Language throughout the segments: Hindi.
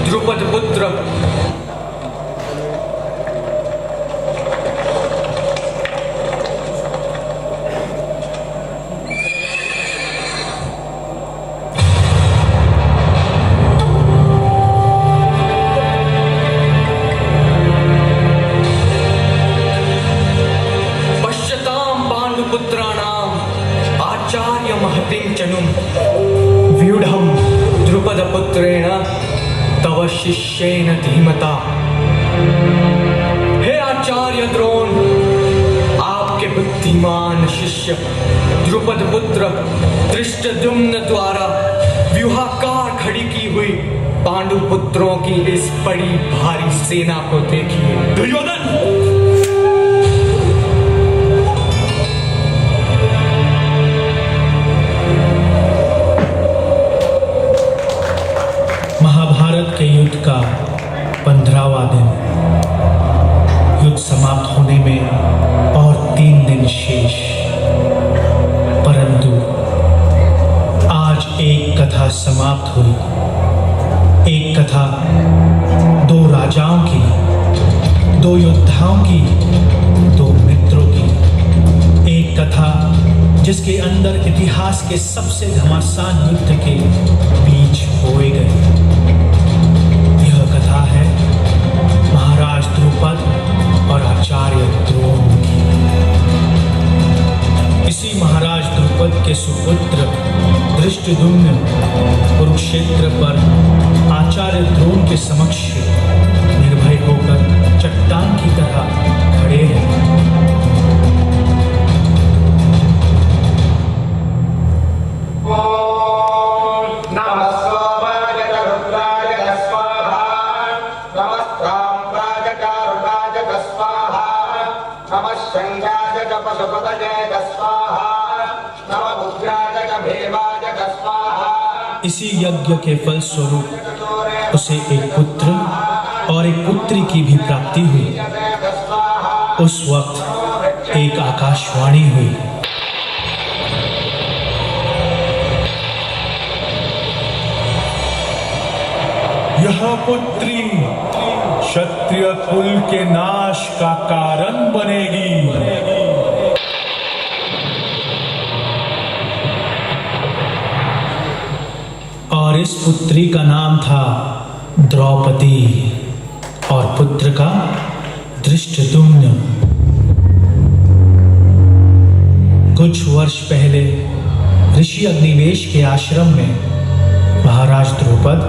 द्रुपद पुत्र व्यूढ़ं द्रुपदपुत्रेण तव शिष्येन धीमता। हे आचार्य द्रोण, आपके बुद्धिमान शिष्य द्रुपद पुत्र धृष्टद्युम्न द्वारा व्यूहाकार खड़ी की हुई पांडु पुत्रों की इस बड़ी भारी सेना को देखिए। दुर्योधन, के युद्ध का 15वां दिन, युद्ध समाप्त होने में और 3 दिन शेष। परंतु आज एक कथा समाप्त हुई। एक कथा 2 राजाओं की, 2 योद्धाओं की, 2 मित्रों की। एक कथा जिसके अंदर इतिहास के सबसे घमासान युद्ध के बीच होए गए। कथा है महाराज द्रुपद और आचार्य द्रोण की। इसी महाराज द्रुपद के सुपुत्र धृष्टद्युम्न कुरुक्षेत्र पर आचार्य द्रोण के समक्ष निर्भय होकर चट्टान की तरह खड़े हैं। इसी यज्ञ के फल स्वरूप उसे एक पुत्र और एक पुत्री की भी प्राप्ति हुई। उस वक्त एक आकाशवाणी हुई। यह पुत्री क्षत्रिय कुल के नाश का कारण बनेगी। और इस पुत्री का नाम था द्रौपदी और पुत्र का धृष्टद्युम्न। कुछ वर्ष पहले ऋषि अग्निवेश के आश्रम में महाराज द्रुपद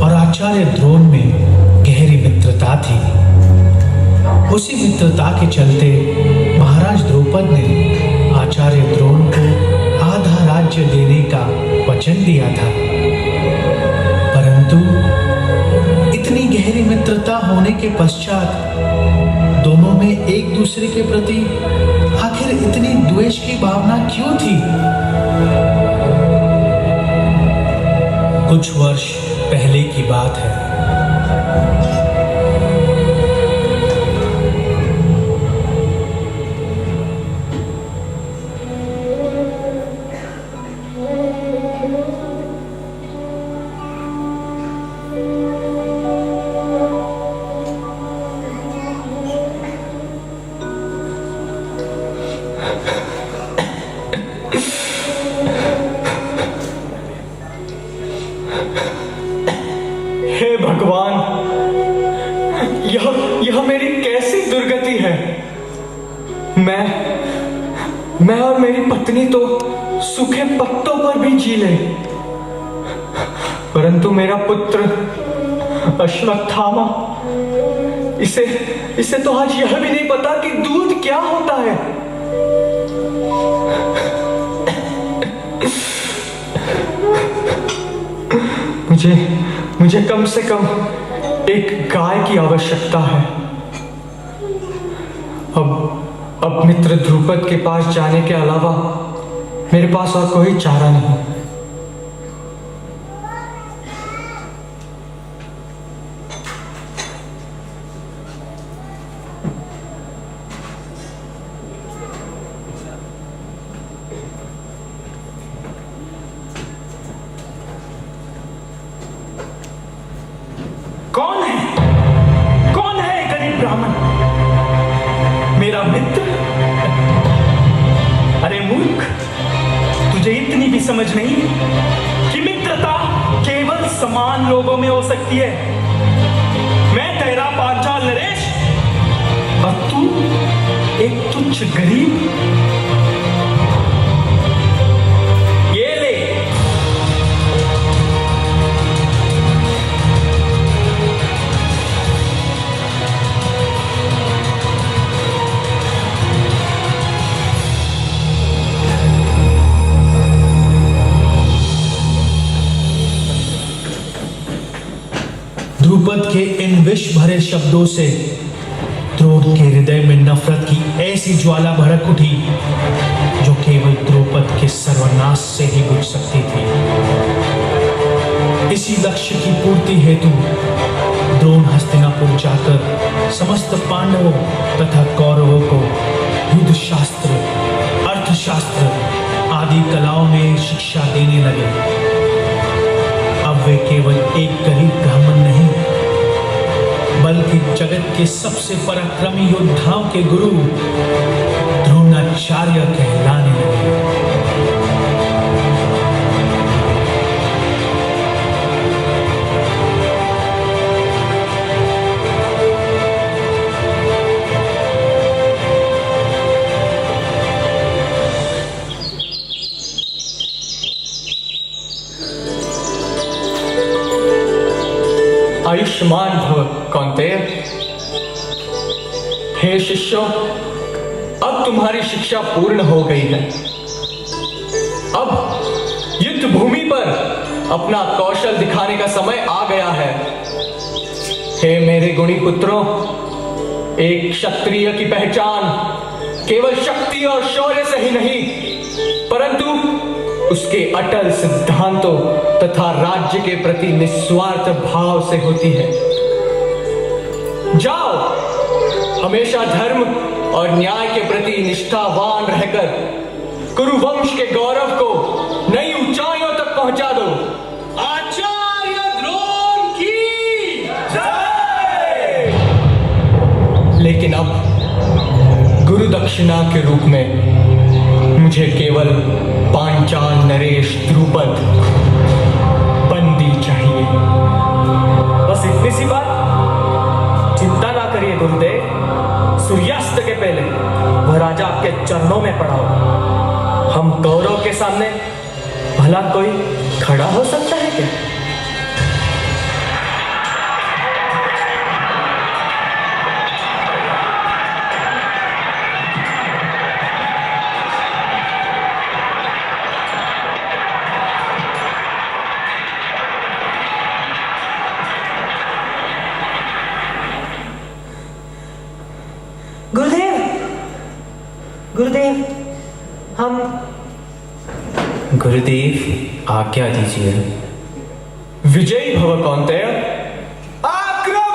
और आचार्य द्रोण में गहरी मित्रता थी। उसी मित्रता के चलते महाराज द्रुपद ने आचार्य द्रोण को आधा राज्य देने का वचन दिया था। परंतु इतनी गहरी मित्रता होने के पश्चात दोनों में एक दूसरे के प्रति आखिर इतनी द्वेष की भावना क्यों थी? कुछ वर्ष पहले की बात है। हे भगवान, यह मेरी कैसी दुर्गति है। मैं और मेरी पत्नी तो सूखे पत्तों पर भी जी ले, परंतु मेरा पुत्र अश्वत्थामा, इसे तो आज यह भी नहीं पता कि दूध क्या होता है। मुझे कम से कम एक गाय की आवश्यकता है। अब मित्र द्रुपद के पास जाने के अलावा मेरे पास और कोई चारा नहीं। समझ नहीं कि मित्रता केवल समान लोगों में हो सकती है। मैं तेरा पांचाल नरेश और तू एक तुच्छ गरीब। ये ले। द्रुपद के इन विष भरे शब्दों से द्रोण के हृदय में नफरत की ऐसी ज्वाला भड़क उठी जो केवल द्रुपद के सर्वनाश से ही बुझ सकती थी। इसी लक्ष्य की पूर्ति हेतु द्रोण हस्तिनापुर जाकर समस्त पांडवों तथा कौरवों को युद्ध शास्त्र, अर्थशास्त्र आदि कलाओं में शिक्षा देने लगे। अब वे केवल एक गरीब ब्राह्मण नहीं, बल्कि जगत के सबसे पराक्रमी योद्धाओं के गुरु द्रोणाचार्य कहलाने लगे। आयुष्मान भव कौन्तेय। हे शिष्यों, अब तुम्हारी शिक्षा पूर्ण हो गई है। अब युद्ध भूमि पर अपना कौशल दिखाने का समय आ गया है। हे मेरे गुणी पुत्रों, एक क्षत्रिय की पहचान केवल शक्ति और शौर्य से ही नहीं, परंतु उसके अटल सिद्धांतों तथा राज्य के प्रति निस्वार्थ भाव से होती है। जाओ, हमेशा धर्म और न्याय के प्रति निष्ठावान रहकर कुरुवंश के गौरव को नई ऊंचाइयों तक पहुंचा दो। आचार्य द्रोण की जय। लेकिन अब गुरु दक्षिणा के रूप में मुझे केवल पांचाल नरेश द्रुपद बंदी चाहिए। बस इतनी सी बात। चिंता ना करिए गुरुदेव, सूर्यास्त के पहले वह राजा आपके चरणों में पड़ा हो। हम कौरव के सामने भला कोई खड़ा हो सकता है क्या? गुरुदेव, हम गुरुदेव आज्ञा दीजिए। विजयी भव कौन्तेय। आक्रमण!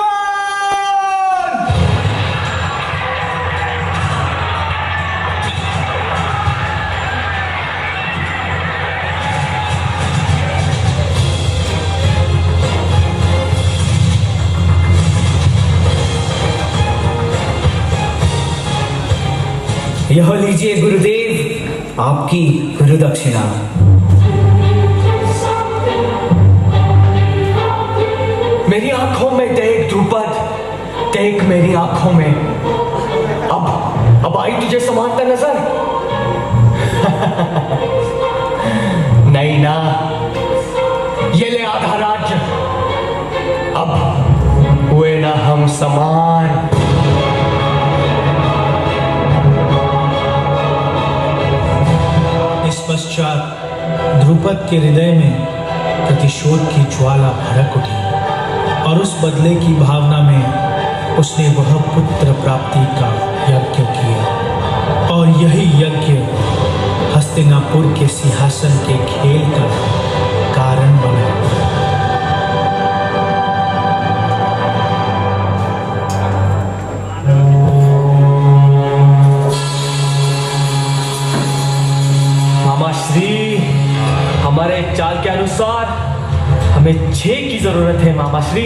यह लीजिए गुरुदेव आपकी गुरु दक्षिणा। मेरी आंखों में देख द्रुपद, देख मेरी आंखों में। अब आई तुझे समानता नजर? नहीं ना, ये ले आधा राज्य। अब हुए ना हम समान। इस पश्चात द्रुपद के हृदय में प्रतिशोध की ज्वाला भड़क उठी और उस बदले की भावना में उसने वह पुत्र प्राप्ति का यज्ञ किया। और यही यज्ञ हस्तिनापुर के सिंहासन के खेल का कारण बना। मामाश्री, हमारे चाल के अनुसार हमें 6 की जरूरत है मामाश्री।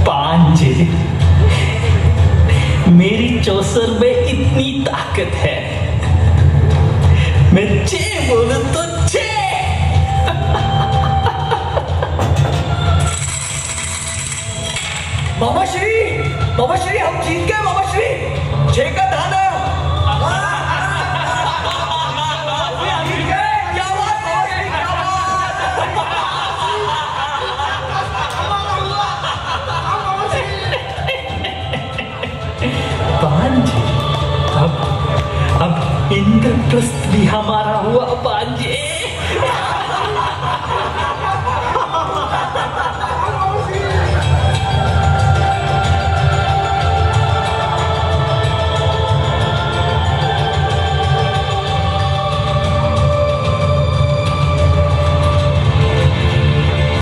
5? मेरी चौसर में इतनी ताकत है, मैं 6 बोलूं तो मामा श्री हम जीत गए मामा श्री जय का दाना क्या बात मामा श्री क्या पांच अब इंद्रप्रस्थ भी हमारा हुआ पांच